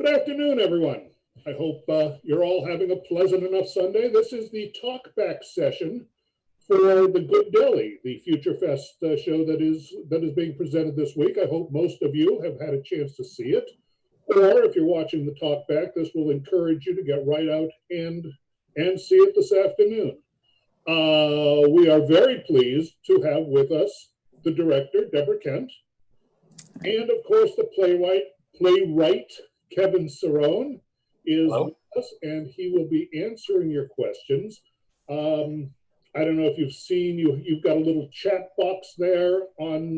Good afternoon, everyone. I hope you're all having a pleasant enough Sunday. This is the Talkback session for the Good Deli, the FutureFest show that is being presented this week. I hope most of you have had a chance to see it. Or if you're watching the Talkback, this will encourage you to get right out and see it this afternoon. We are very pleased to have with us the director, Deborah Kent, and of course the playwright Kevin Cirone is with us, and he will be answering your questions. I don't know if you've seen, you've got a little chat box there on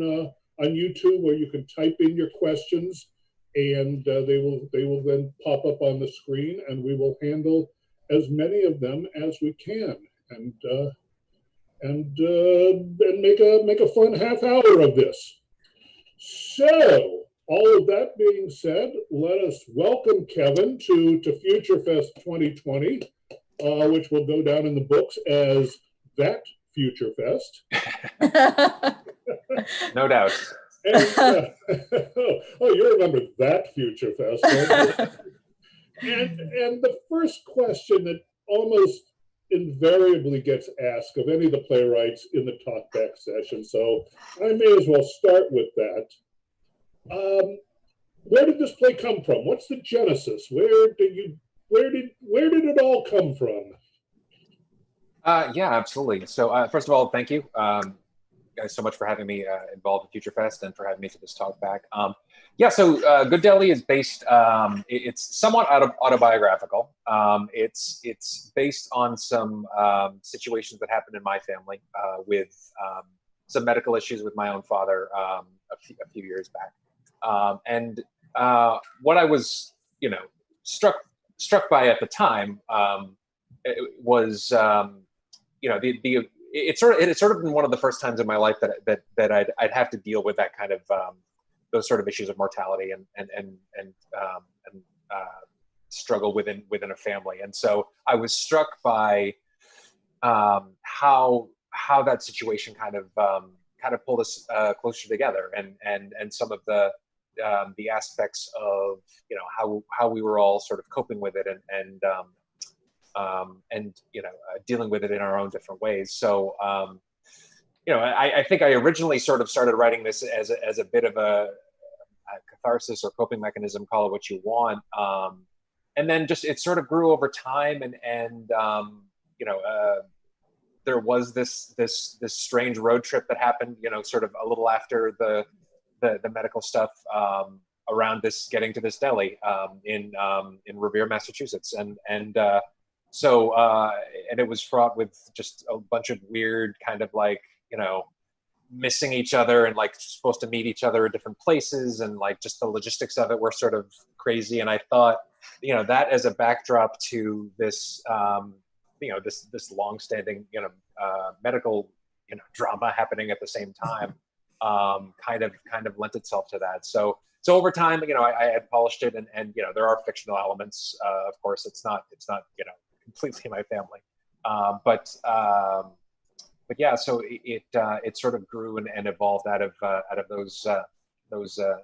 YouTube where you can type in your questions, and they will then pop up on the screen, and we will handle as many of them as we can, and make a fun half hour of this. So, all of that being said, let us welcome Kevin to FutureFest 2020, which will go down in the books as that FutureFest. No doubt. And, you remember that FutureFest. Right? and the first question that almost invariably gets asked of any of the playwrights in the Talkback session, so I may as well start with that. Where did this play come from? What's the genesis? Where did it all come from? Yeah, absolutely. So first of all, thank you guys so much for having me involved in FutureFest and for having me for this Talkback. Yeah, so Good Deli is based, it's somewhat autobiographical. It's based on some situations that happened in my family with some medical issues with my own father a few years back. What I was, struck by at the time was, it sort of been one of the first times in my life that I'd have to deal with that kind of those sort of issues of mortality and struggle within a family. And so I was struck by how that situation kind of pulled us closer together, and some of the aspects of how we were all sort of coping with it and dealing with it in our own different ways. So I think I originally sort of started writing this as a bit of a catharsis or coping mechanism, call it what you want, and then just it sort of grew over time, and there was this strange road trip that happened, sort of a little after the medical stuff around getting to this deli in Revere, Massachusetts, and it was fraught with just a bunch of weird kind of like missing each other and like supposed to meet each other at different places, and like just the logistics of it were sort of crazy. And I thought that as a backdrop to this this long-standing medical drama happening at the same time kind of lent itself to that. So over time, I had polished it, and there are fictional elements. Of course, it's not completely my family, but yeah. So it sort of grew and evolved out of those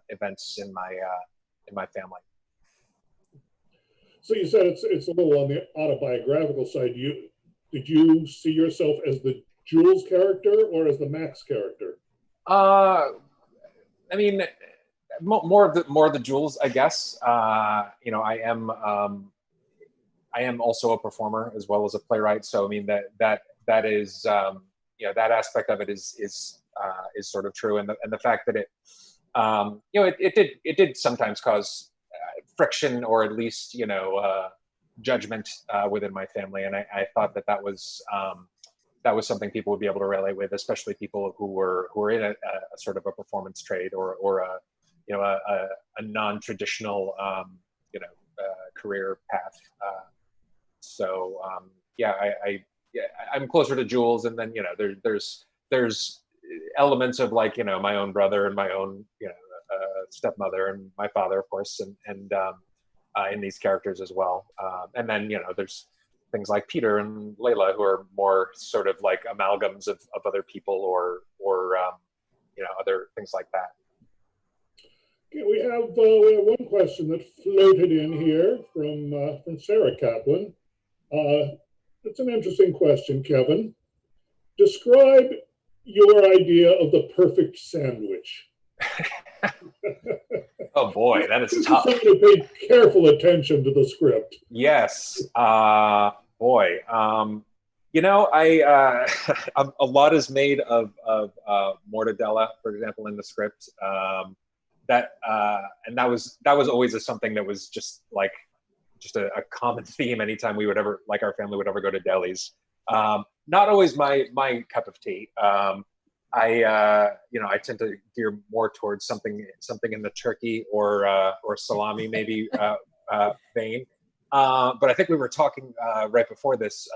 events in my family. So you said it's a little on the autobiographical side. Did you see yourself as the Jules character or as the Max character? I mean, more of the Jules, I guess. I am also a performer as well as a playwright. So I mean that is that aspect of it is sort of true, and the fact that it did sometimes cause friction, or at least judgment within my family, and I thought that was something people would be able to relate with, especially people who were in a sort of a performance trade or a non-traditional career path. I'm closer to Jules, and then there's elements of like my own brother and my own stepmother and my father, of course, and in these characters as well. And then there's things like Peter and Layla, who are more sort of like amalgams of other people or other things like that. Okay, we have one question that floated in here from Sarah Kaplan. It's an interesting question, Kevin. Describe your idea of the perfect sandwich. Oh boy, that is This tough. is something to pay careful attention to the script. Yes, boy. You know, a lot is made of mortadella, for example, in the script. And that was always something that was just a common theme anytime we would ever, like our family would ever go to delis. Not always my cup of tea. I tend to gear more towards something in the turkey or salami maybe vein. But I think we were talking right before this.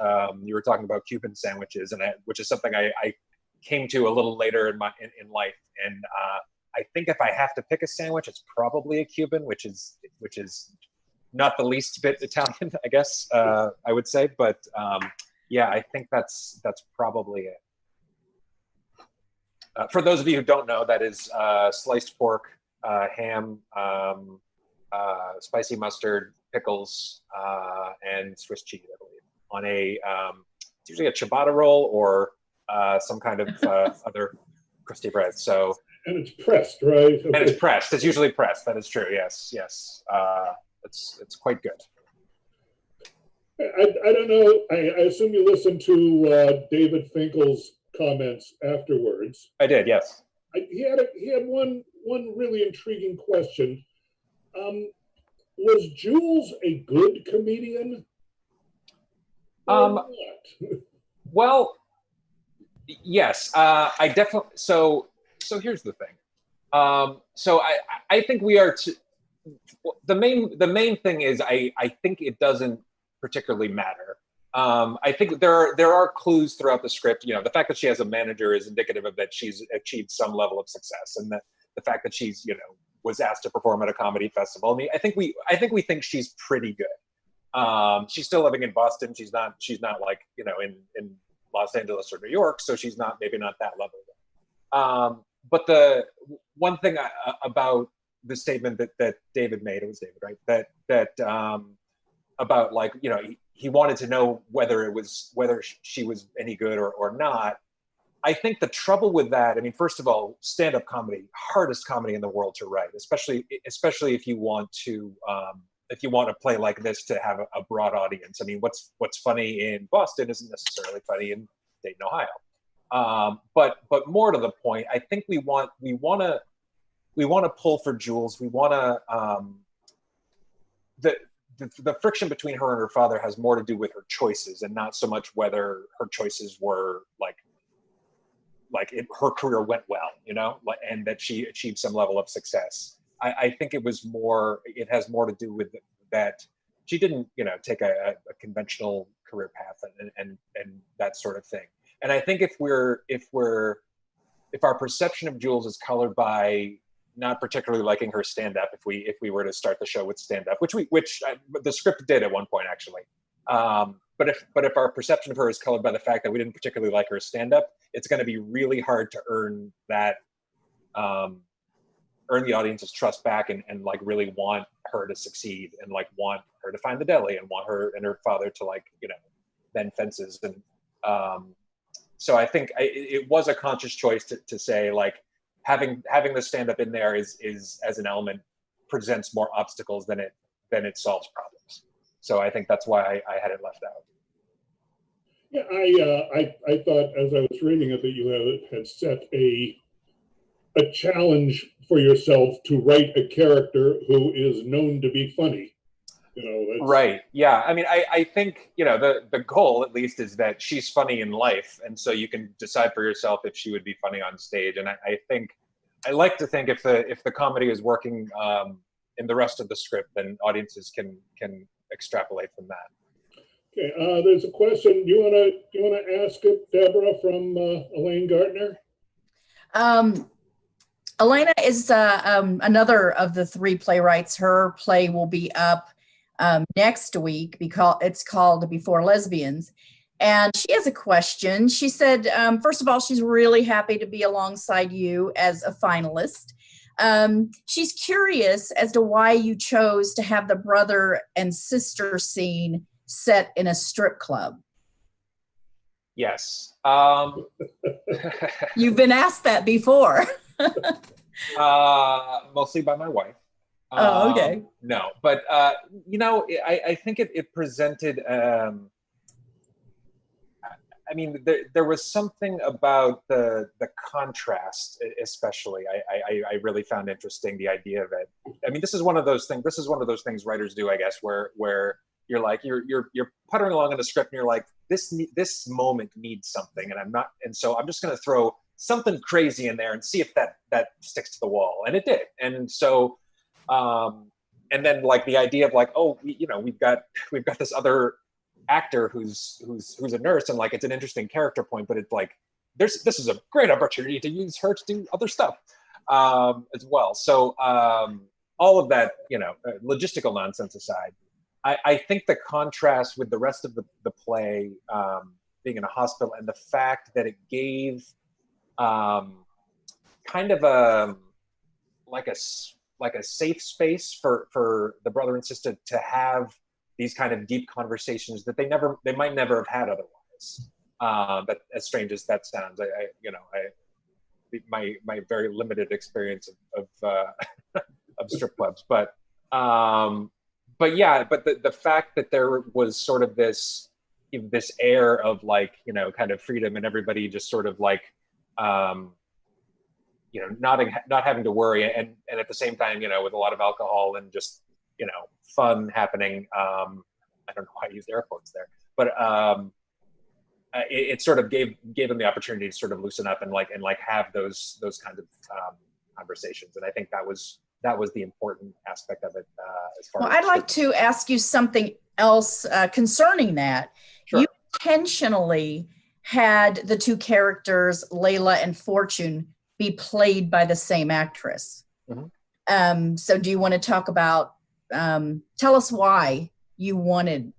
You were talking about Cuban sandwiches, which is something I came to a little later in life. And I think if I have to pick a sandwich, it's probably a Cuban, which is not the least bit Italian, I guess I would say. But yeah, I think that's probably it. For those of you who don't know, that is sliced pork, ham, spicy mustard, pickles, and Swiss cheese, I believe, on it's usually a ciabatta roll or some kind of other crusty bread. So. And it's pressed, right? And it's pressed. It's usually pressed. That is true. Yes. It's quite good. I don't know. I assume you listened to David Finkel's comments afterwards. I did. Yes. He had one really intriguing question. Was Jules a good comedian? Well, yes. I definitely. So here's the thing. So I think we are. The main thing is I think it doesn't particularly matter. I think there are clues throughout the script. You know, the fact that she has a manager is indicative of that she's achieved some level of success, and the fact that she's was asked to perform at a comedy festival. I mean, I think we think she's pretty good. She's still living in Boston. She's not like in Los Angeles or New York, so she's maybe not that level. But the one thing about the statement that David made, it was David, right? That about he wanted to know whether she was any good or not. I think the trouble with that, I mean, first of all, stand-up comedy, hardest comedy in the world to write, especially if you want to play like this to have a broad audience. I mean, what's funny in Boston isn't necessarily funny in Dayton, Ohio. But more to the point, I think we want to pull for Jules. We want to the friction between her and her father has more to do with her choices and not so much whether her choices were her career went well, and that she achieved some level of success. I think it has more to do with that she didn't, take a conventional career path and that sort of thing. And I think if our perception of Jules is colored by not particularly liking her stand-up, if we were to start the show with stand-up, which the script did at one point actually. But if our perception of her is colored by the fact that we didn't particularly like her stand-up, it's going to be really hard to earn the audience's trust back and really want her to succeed and want her to find the deli and want her and her father to mend fences. And so I think it was a conscious choice to say having the stand-up in there is as an element presents more obstacles than it solves problems. So I think that's why I had it left out. Yeah, I thought as I was reading it that you had set a challenge for yourself to write a character who is known to be funny. Right. Yeah. I mean, I think, the goal at least is that she's funny in life. And so you can decide for yourself if she would be funny on stage. And I like to think if the comedy is working in the rest of the script, then audiences can extrapolate from that. Okay. There's a question. Do you want to ask it, Deborah, from Elaine Gartner? Elena is another of the three playwrights. Her play will be up next week because it's called Before Lesbians. And she has a question. She said, first of all, she's really happy to be alongside you as a finalist. She's curious as to why you chose to have the brother and sister scene set in a strip club. Yes. You've been asked that before. Mostly by my wife. Oh, okay. No, but I think it presented. I mean, there was something about the contrast, especially. I really found interesting the idea of it. I mean, this is one of those things. This is one of those things writers do, I guess, where you're like you're puttering along in the script, and you're like, this moment needs something, and so I'm just going to throw something crazy in there and see if that sticks to the wall, and it did. And so, and then like the idea of like, oh, we've got this other actor who's a nurse, and like it's an interesting character point, but it's like this is a great opportunity to use her to do other stuff as well. So all of that, logistical nonsense aside, I think the contrast with the rest of the play, being in a hospital, and the fact that it gave kind of a safe space for the brother and sister to have these kind of deep conversations that they might never have had otherwise. But as strange as that sounds, my very limited experience of strip clubs, but the fact that there was sort of this air of like, kind of freedom, and everybody just sort of like, not having to worry, and at the same time, with a lot of alcohol and just, fun happening. I don't know why I used air quotes there, but it sort of gave them the opportunity to sort of loosen up and have those kinds of conversations. And I think that was the important aspect of it. As far Well, as I'd like to ask you something else concerning that. Sure. You intentionally had the two characters, Layla and Fortune, be played by the same actress. Mm-hmm. So do you want to talk about, tell us why you wanted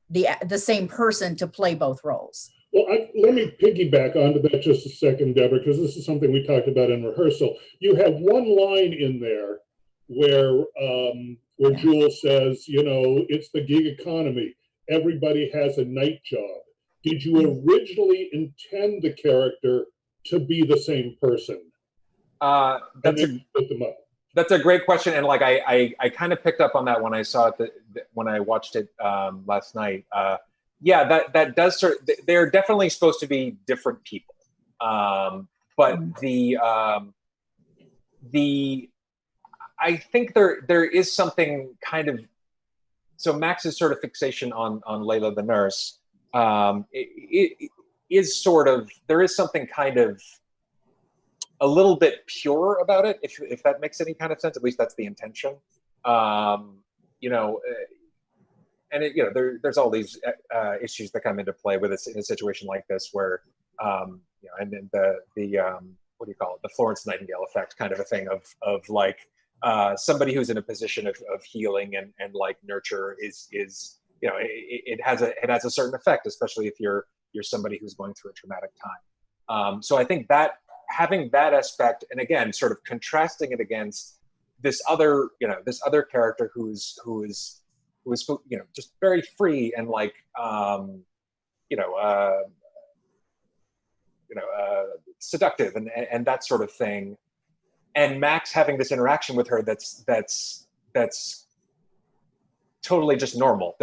the same person to play both roles? Well, let me piggyback onto that just a second, Deborah, because this is something we talked about in rehearsal. You have one line in there where Jules says, it's the gig economy. Everybody has a night job. Did you originally intend the character to be the same person? That's a great question, and like I kind of picked up on that when I saw it when I watched it last night. Yeah, that does they're definitely supposed to be different people, but I think there is something kind of, so Max's sort of fixation on Layla the nurse, it is sort of, there is something kind of a little bit pure about it, if that makes any kind of sense. At least that's the intention. And there's all these issues that come into play with it in a situation like this, where and then the what do you call it, the Florence Nightingale effect kind of a thing of like somebody who's in a position of healing and like nurture is it has a certain effect, especially if you're somebody who's going through a traumatic time. So I think that having that aspect, and again, sort of contrasting it against this other character who's just very free and like seductive and that sort of thing, and Max having this interaction with her that's totally just normal.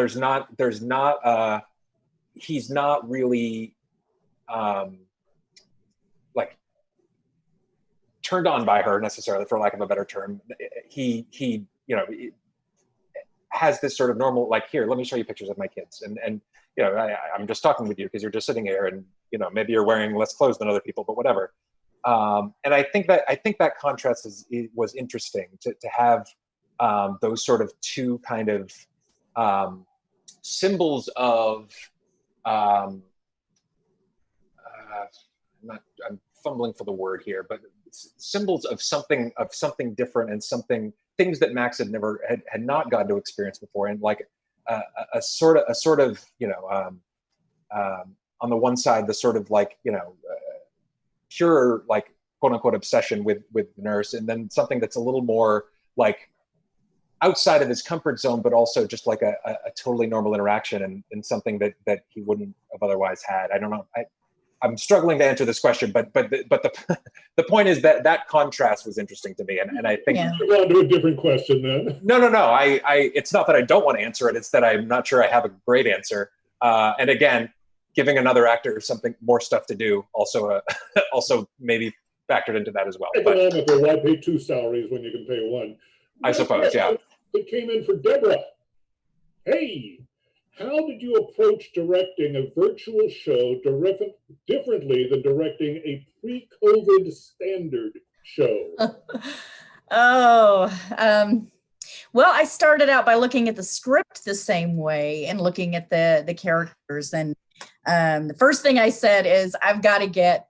He's not really like turned on by her necessarily, for lack of a better term. He has this sort of normal, like, here, let me show you pictures of my kids, and I'm just talking with you because you're just sitting here, and maybe you're wearing less clothes than other people, but whatever. And I think that contrast was interesting to have those sort of two kind of symbols of I'm fumbling for the word here, but symbols of something different, and things that Max had not gotten to experience before, and like a sort of on the one side, the sort of like pure like quote unquote obsession with the nurse, and then something that's a little more like outside of his comfort zone, but also just like a totally normal interaction and something that he wouldn't have otherwise had. I don't know. I'm struggling to answer this question, but the point is that contrast was interesting to me, and I think move on to a different question then. No. I it's not that I don't want to answer it; it's that I'm not sure I have a great answer. And again, giving another actor something more stuff to do also also maybe factored into that as well. Economical, why pay 2 salaries when you can pay 1? I suppose, yeah. It came in for Deborah. Hey. How did you approach directing a virtual show differently than directing a pre-COVID standard show? Well, I started out by looking at the script the same way and looking at the characters. And the first thing I said is, I've got to get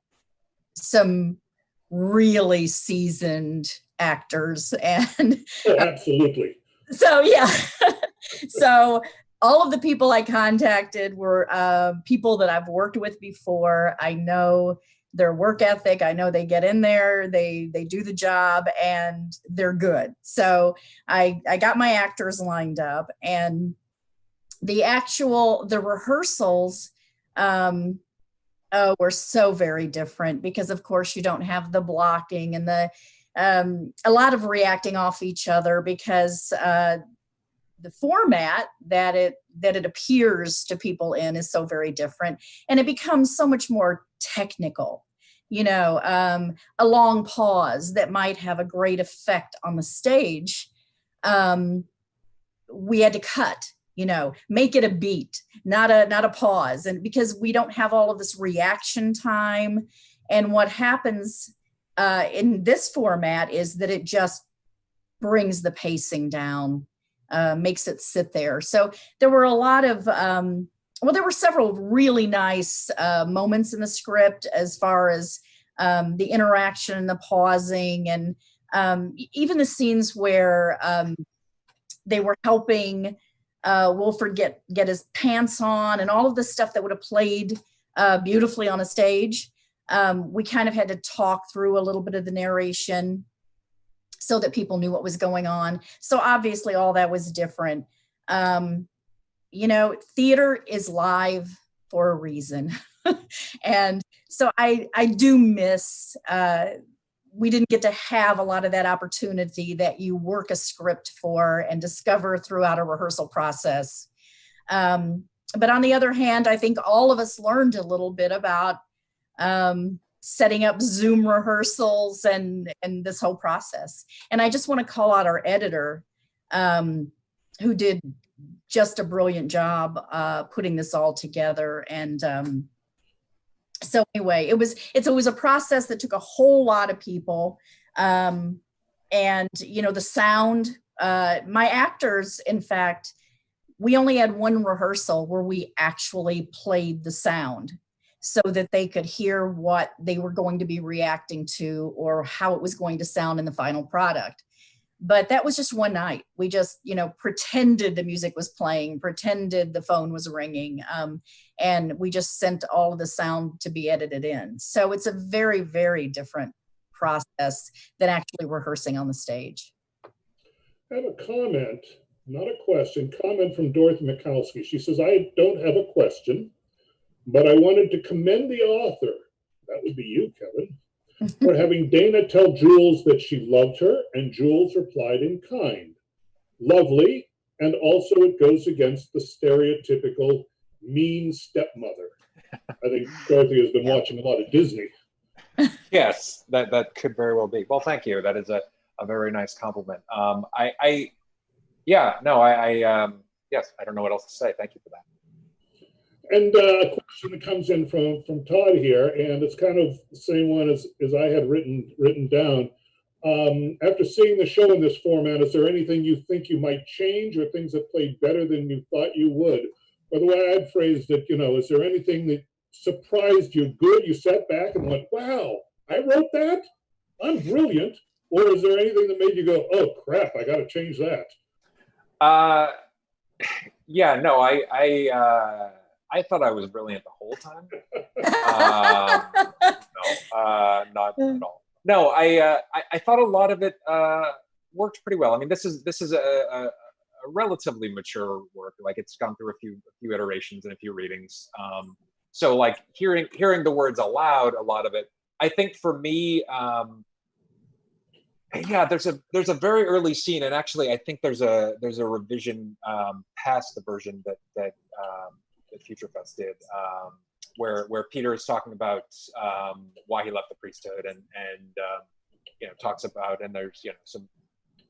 some really seasoned actors. And absolutely. So, yeah. So all of the people I contacted were people that I've worked with before. I know their work ethic. I know they get in there, they do the job, and they're good. So I got my actors lined up, and the rehearsals were so very different because, of course, you don't have the blocking and a lot of reacting off each other because the format that it appears to people in is so very different, and it becomes so much more technical. A long pause that might have a great effect on the stage. We had to cut, make it a beat, not a pause. And because we don't have all of this reaction time, and what happens in this format is that it just brings the pacing down. Makes it sit there. So there were a lot of, there were several really nice moments in the script as far as the interaction, the pausing, and even the scenes where they were helping Wilford get his pants on, and all of the stuff that would have played beautifully on a stage. We kind of had to talk through a little bit of the narration so that people knew what was going on. So obviously all that was different. Theater is live for a reason. And so I do miss, we didn't get to have a lot of that opportunity that you work a script for and discover throughout a rehearsal process. But on the other hand, I think all of us learned a little bit about setting up Zoom rehearsals and this whole process. And I just want to call out our editor, who did just a brilliant job putting this all together. And so anyway, it was a process that took a whole lot of people. And the sound, my actors, in fact, we only had one rehearsal where we actually played the sound, so that they could hear what they were going to be reacting to or how it was going to sound in the final product. But that was just one night. We just, pretended the music was playing, pretended the phone was ringing, and we just sent all of the sound to be edited in. So it's a very, very different process than actually rehearsing on the stage. I have a comment, not a question, comment from Dorothy Mikowski. She says, I don't have a question, but I wanted to commend the author, that would be you, Kevin, for having Dana tell Jules that she loved her, and Jules replied in kind. Lovely, and also it goes against the stereotypical mean stepmother. I think Dorothy has been watching a lot of Disney. Yes, that could very well be. Well, thank you. That is a very nice compliment. Yes, I don't know what else to say. Thank you for that. And a question that comes in from Todd here, and it's kind of the same one as I had written down. After seeing the show in this format, is there anything you think you might change or things that played better than you thought you would? Or the way I'd phrased it, is there anything that surprised you good? You sat back and went, wow, I wrote that? I'm brilliant. Or is there anything that made you go, oh crap, I got to change that? I thought I was brilliant the whole time. Not at all. No, I thought a lot of it worked pretty well. I mean, this is a relatively mature work. Like it's gone through a few iterations and a few readings. So like hearing the words aloud, a lot of it. I think for me, yeah, there's a very early scene, and actually, I think there's a revision past the version that FutureFest did, where Peter is talking about why he left the priesthood, and talks about, and there's some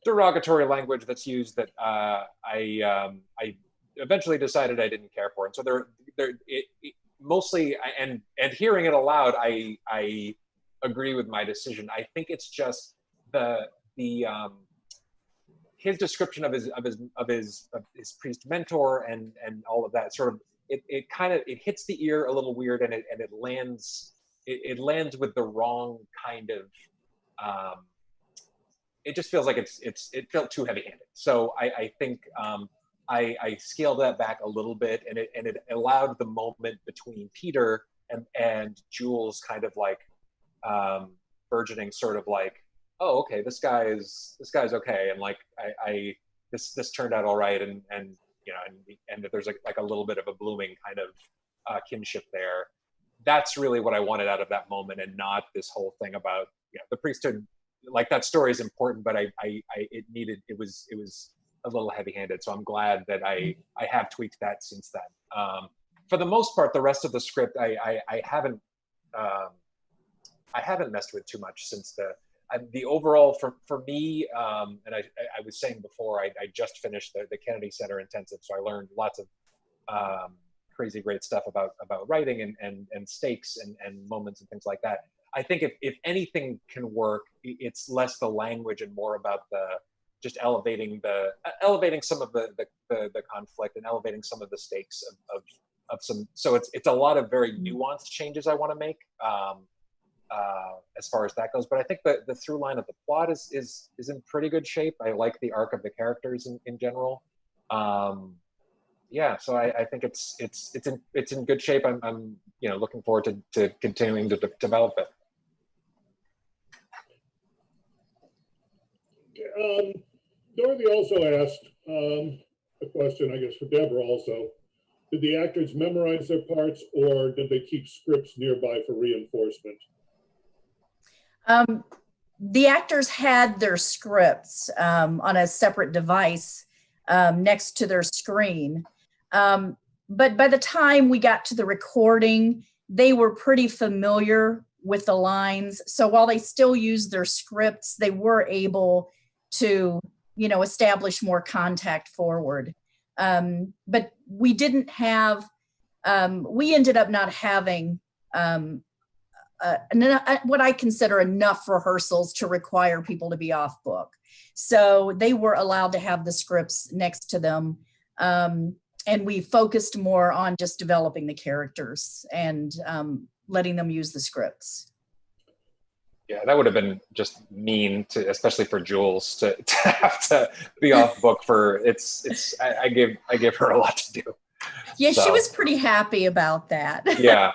derogatory language that's used that I eventually decided I didn't care for, and so mostly, and hearing it aloud, I agree with my decision. I think it's just his description of his priest mentor and all of that sort of it kind of hits the ear a little weird, and it lands with the wrong kind of it just feels like it felt too heavy-handed. So I think I scaled that back a little bit, and it allowed the moment between Peter and Jules kind of like burgeoning, sort of like, oh, okay, this guy's okay, and like this turned out all right, and that there's like a little bit of a blooming kind of kinship there. That's really what I wanted out of that moment, and not this whole thing about the priesthood. Like that story is important, but it was a little heavy-handed. So I'm glad that I have tweaked that since then. For the most part, the rest of the script I haven't messed with too much since the overall for me, and I was saying before, I just finished the Kennedy Center intensive, so I learned lots of crazy great stuff about writing and stakes and moments and things like that. I think if anything can work, it's less the language and more about just elevating some of the conflict and elevating some of the stakes of some. So it's a lot of very nuanced changes I want to make. As far as that goes, but I think the through line of the plot is in pretty good shape. I like the arc of the characters in general. Yeah, so I think it's in good shape. I'm looking forward to continuing to develop it. Dorothy also asked a question, I guess, for Deborah also. Did the actors memorize their parts, or did they keep scripts nearby for reinforcement? The actors had their scripts on a separate device next to their screen. But by the time we got to the recording, they were pretty familiar with the lines. So while they still used their scripts, they were able to, establish more contact forward. But we didn't have, we ended up not having what I consider enough rehearsals to require people to be off book. So they were allowed to have the scripts next to them. And we focused more on just developing the characters and letting them use the scripts. Yeah, that would have been just mean to, especially for Jules, to have to be off book for I give her a lot to do. Yeah, so. She was pretty happy about that. Yeah.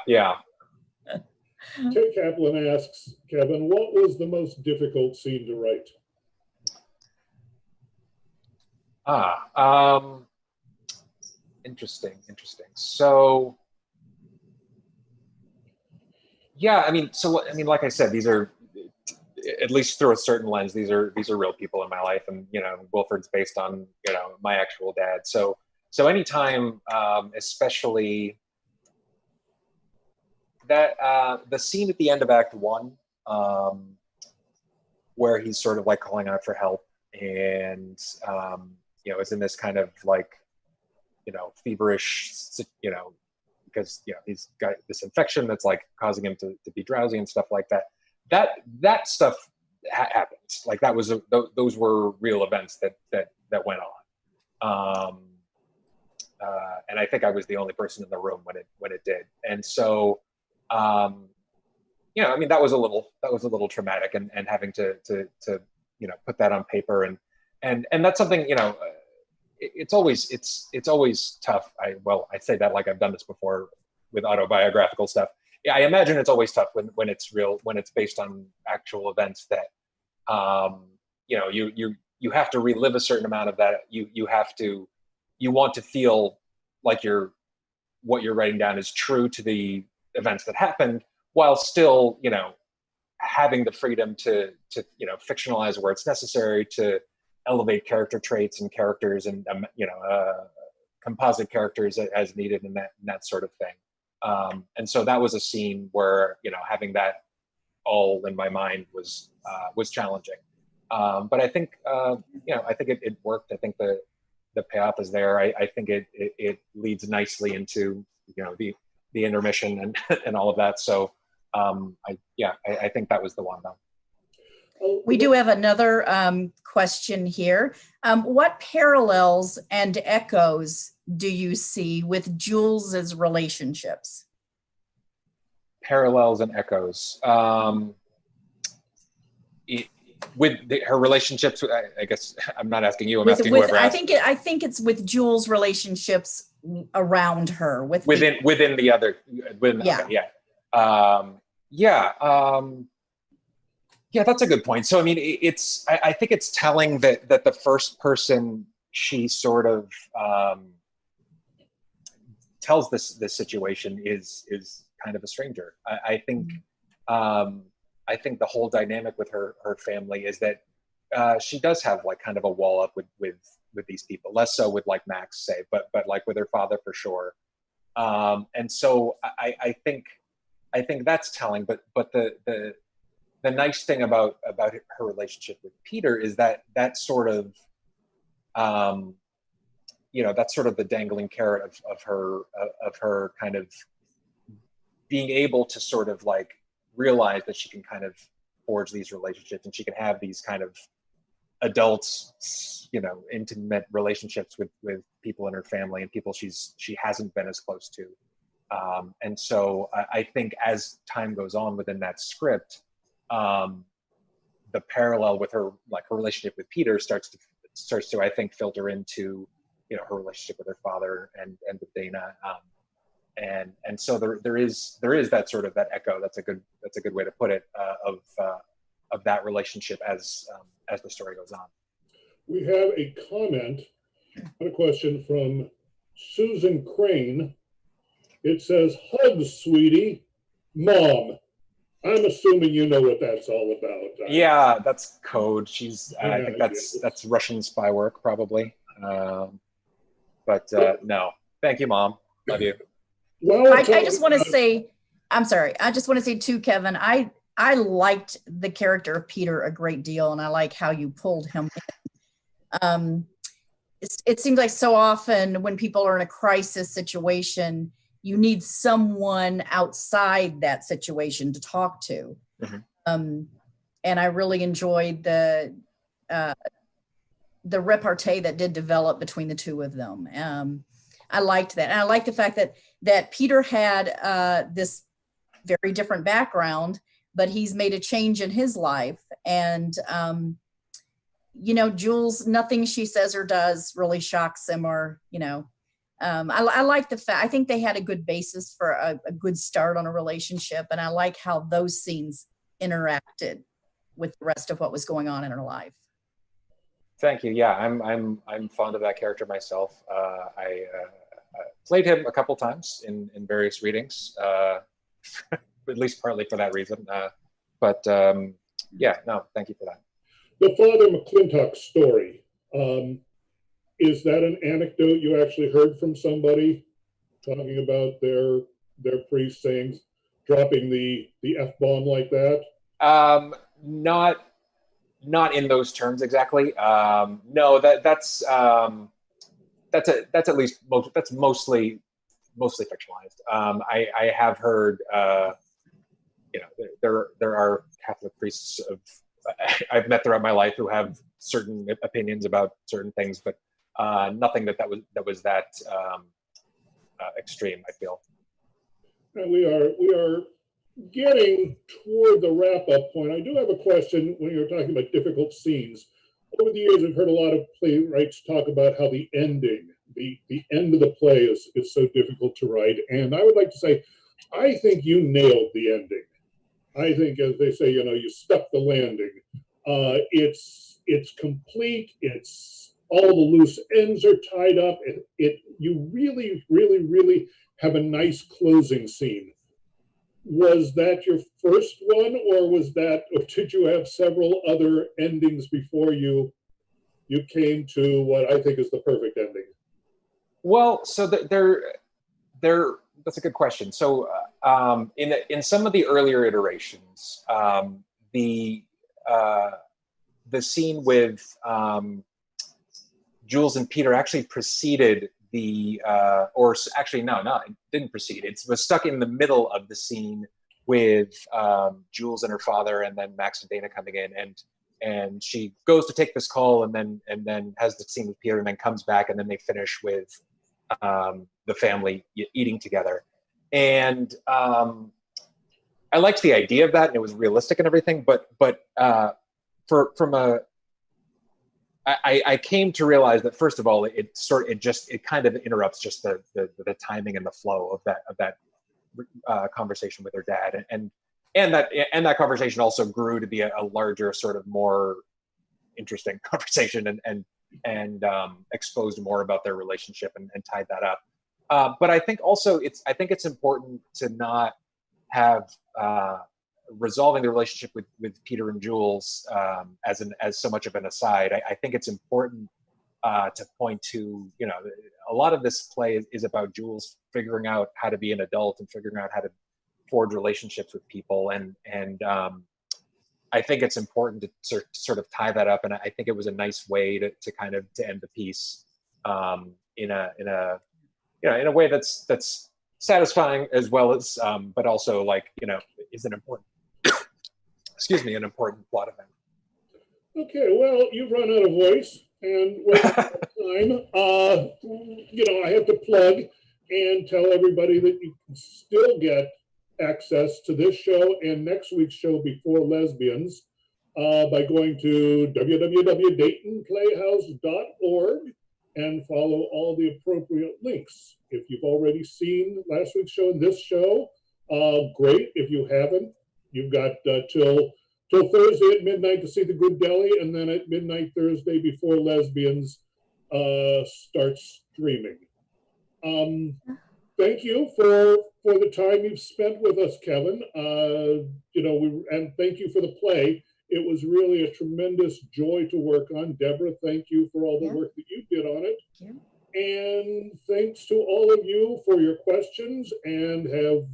Ted Kaplan asks, Kevin, what was the most difficult scene to write? Interesting. So, yeah, like I said, these are, at least through a certain lens, these are real people in my life, and Wilford's based on my actual dad. So anytime, especially that the scene at the end of Act 1, where he's sort of like calling out for help, and is in this kind of like feverish, because he's got this infection that's like causing him to be drowsy and stuff like that. That stuff happened. Like that was those were real events that went on. And I think I was the only person in the room when it did. And so, that was a little traumatic, and having to put that on paper, and that's something, it's always tough. I say that like I've done this before with autobiographical stuff. yeah, I imagine it's always tough when it's real, when it's based on actual events that, you know, you have to relive a certain amount of that. You want to feel like what you're writing down is true to the events that happened, while still, you know, having the freedom to you know, fictionalize where it's necessary, to elevate character traits and characters, and you know, composite characters as needed, and that sort of thing. And so that was a scene where, you know, having that all in my mind was challenging. But I think you know, I think it worked. I think the payoff is there. I think it leads nicely into, you know, the intermission and and all of that. So I think that was the one though. We do have another question here. What parallels and echoes do you see with Jules's relationships? Parallels and echoes. With her relationships, I guess I'm not asking you. I'm asking whoever asked. I think it's with Jules' relationships around her, within the other. Yeah. Okay, yeah, that's a good point. So I mean, I think it's telling that the first person she sort of tells this situation is kind of a stranger. I think the whole dynamic with her family is that she does have like kind of a wall up with these people, less so with like Max, say, but like with her father for sure. And so I think that's telling. But the nice thing about her relationship with Peter is that sort of you know, that's sort of the dangling carrot of her kind of being able to sort of like realize that she can kind of forge these relationships, and she can have these kind of adults, you know, intimate relationships with people in her family and people she hasn't been as close to. And so I think as time goes on within that script, the parallel with her, like her relationship with Peter starts to I think filter into, you know, her relationship with her father and with Dana. And so there is that sort of that echo. That's a good way to put it, of that relationship as the story goes on. We have a comment and a question from Susan Crane. It says, "Hugs, sweetie, Mom." I'm assuming you know what that's all about. Yeah, that's code. I think that's Russian spy work probably. But no, thank you, Mom. Love you. Well, I just want to say, I'm sorry. I just want to say too, Kevin, I liked the character of Peter a great deal, and I like how you pulled him in. It seems like so often when people are in a crisis situation, you need someone outside that situation to talk to. Mm-hmm. And I really enjoyed the repartee that did develop between the two of them. I liked that. And I liked the fact that Peter had this very different background, but he's made a change in his life. And, you know, Jules, nothing she says or does really shocks him, or, you know, I like the fact, I think they had a good basis for a good start on a relationship. And I like how those scenes interacted with the rest of what was going on in her life. Thank you. Yeah, I'm fond of that character myself. I played him a couple times in various readings, at least partly for that reason. But yeah, no, thank you for that. The Father McClintock story, is that an anecdote you actually heard from somebody talking about their priest saying, dropping the F-bomb like that? Not in those terms exactly. No, that's at least that's mostly fictionalized. I have heard, you know, there are Catholic priests I've met throughout my life who have certain opinions about certain things, but nothing that was that extreme, I feel. And we are getting toward the wrap-up point. I do have a question when you're talking about difficult scenes. Over the years, I've heard a lot of playwrights talk about how the ending, the end of the play is so difficult to write. And I would like to say, I think you nailed the ending. I think, as they say, you stuck the landing. It's complete. It's all the loose ends are tied up. You really, really, really have a nice closing scene. Was that your first one, or did you have several other endings before you came to what I think is the perfect ending? Well, so that's a good question. So in some of the earlier iterations, the scene with Jules and Peter actually preceded it didn't precede. It was stuck in the middle of the scene with Jules and her father, and then Max and Dana coming in, and she goes to take this call, and then has the scene with Peter, and then comes back, and then they finish with the family eating together. And I liked the idea of that, and it was realistic and everything. But I came to realize that, first of all, it kind of interrupts just the timing and the flow of that conversation with her dad, and that conversation also grew to be a larger, sort of more interesting conversation, and exposed more about their relationship and tied that up. But I think also it's important to not have resolving the relationship with Peter and Jules as so much of an aside. I think it's important to point to, a lot of this play is about Jules figuring out how to be an adult and figuring out how to forge relationships with people, and I think it's important to sort of tie that up, and I think it was a nice way to end the piece in a way that's satisfying, as well as but also, is an important an important plot event. Okay, well, you've run out of voice, and we're out of time. I have to plug and tell everybody that you can still get access to this show and next week's show, Before Lesbians, by going to www.daytonplayhouse.org and follow all the appropriate links. If you've already seen last week's show and this show, great. If you haven't, you've got till Thursday at midnight to see the Good Deli, and then at midnight Thursday, Before Lesbians starts streaming. Thank you for the time you've spent with us, Kevin. And thank you for the play. It was really a tremendous joy to work on. Deborah, thank you for all the work that you did on it. Thank you. And thanks to all of you for your questions and have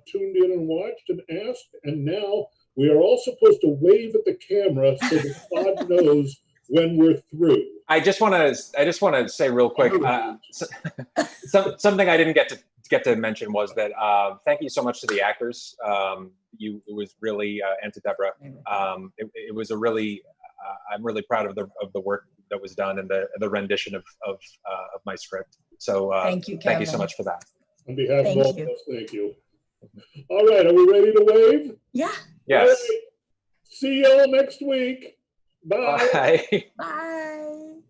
tuned in and watched and asked. And now we are all supposed to wave at the camera so that God knows when we're through. I just want to say real quick, something I didn't get to mention was that thank you so much to the actors. It was really, and to Deborah. It was a really, I'm really proud of the work that was done and the rendition of my script. So thank you, Kevin. Thank you so much for that. On behalf of all of us, thank you. All right, are we ready to wave? Yeah. Yes. Right. See y'all next week. Bye. Bye. Bye.